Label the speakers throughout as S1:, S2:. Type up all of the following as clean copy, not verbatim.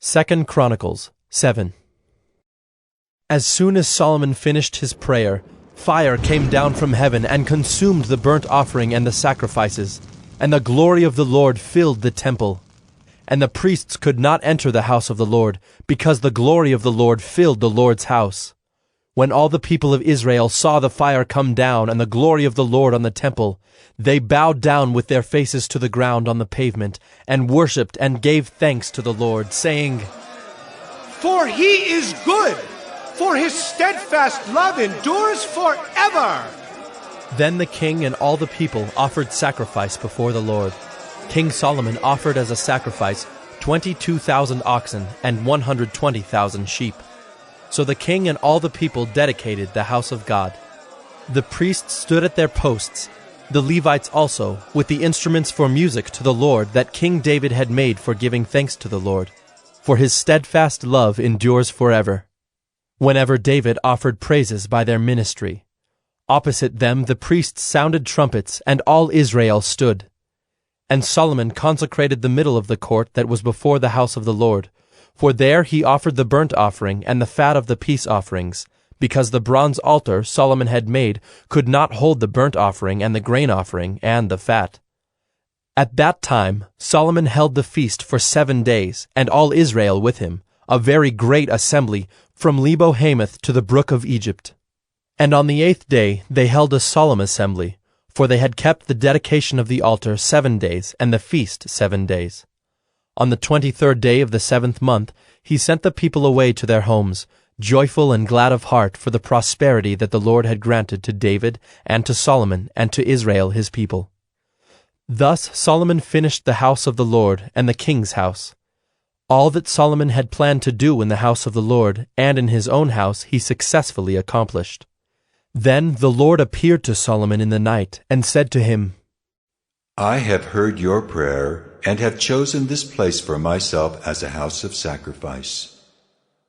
S1: 2 Chronicles 7. As soon as Solomon finished his prayer, fire came down from heaven and consumed the burnt offering and the sacrifices, and the glory of the Lord filled the temple. And the priests could not enter the house of the Lord, because the glory of the Lord filled the Lord's house. When all the people of Israel saw the fire come down and the glory of the Lord on the temple, they bowed down with their faces to the ground on the pavement, and worshipped and gave thanks to the Lord, saying,
S2: For he is good, for his steadfast love endures forever.
S1: Then the king and all the people offered sacrifice before the Lord. King Solomon offered as a sacrifice 22,000 oxen and 120,000 sheep. So the king and all the people dedicated the house of God. The priests stood at their posts, the Levites also, with the instruments for music to the Lord that King David had made for giving thanks to the Lord. For his steadfast love endures forever. Whenever David offered praises by their ministry, opposite them the priests sounded trumpets, and all Israel stood. And Solomon consecrated the middle of the court that was before the house of the Lord, for there he offered the burnt offering and the fat of the peace offerings, because the bronze altar Solomon had made could not hold the burnt offering and the grain offering and the fat. At that time Solomon held the feast for 7 days, and all Israel with him, a very great assembly, from Lebo Hamath to the brook of Egypt. And on the 8th day they held a solemn assembly, for they had kept the dedication of the altar 7 days, and the feast 7 days. On the 23rd day of the 7th month he sent the people away to their homes, joyful and glad of heart for the prosperity that the Lord had granted to David and to Solomon and to Israel his people. Thus Solomon finished the house of the Lord and the king's house. All that Solomon had planned to do in the house of the Lord and in his own house he successfully accomplished. Then the Lord appeared to Solomon in the night and said to him,
S3: I have heard your prayer and have chosen this place for myself as a house of sacrifice.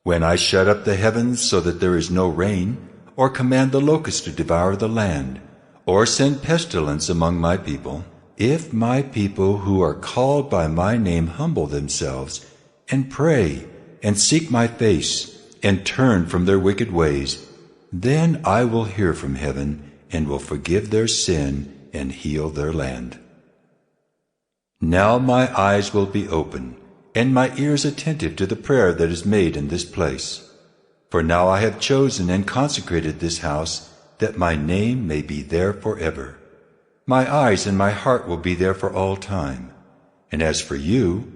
S3: When I shut up the heavens so that there is no rain, or command the locusts to devour the land, or send pestilence among my people, if my people who are called by my name humble themselves, and pray, and seek my face, and turn from their wicked ways, then I will hear from heaven, and will forgive their sin, and heal their land. Now my eyes will be open, and my ears attentive to the prayer that is made in this place. For now I have chosen and consecrated this house, that my name may be there forever. My eyes and my heart will be there for all time. And as for you,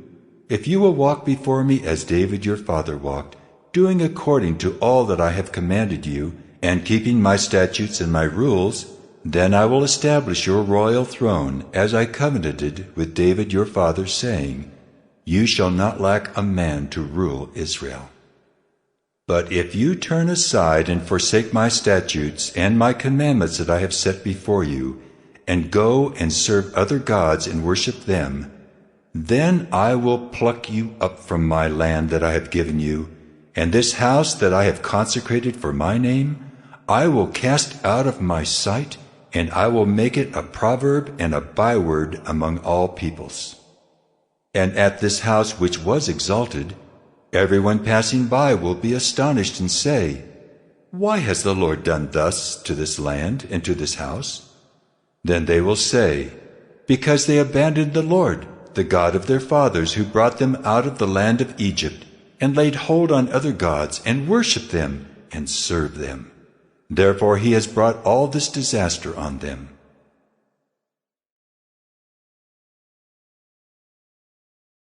S3: if you will walk before me as David your father walked, doing according to all that I have commanded you, and keeping my statutes and my rules, then I will establish your royal throne, as I covenanted with David your father, saying, You shall not lack a man to rule Israel. But if you turn aside and forsake my statutes and my commandments that I have set before you, and go and serve other gods and worship them, then I will pluck you up from my land that I have given you, and this house that I have consecrated for my name, I will cast out of my sight, and I will make it a proverb and a byword among all peoples. And at this house which was exalted, everyone passing by will be astonished and say, Why has the Lord done thus to this land and to this house? Then they will say, Because they abandoned the Lord, the God of their fathers, who brought them out of the land of Egypt, and laid hold on other gods, and worshipped them, and served them. Therefore he has brought all this disaster on them.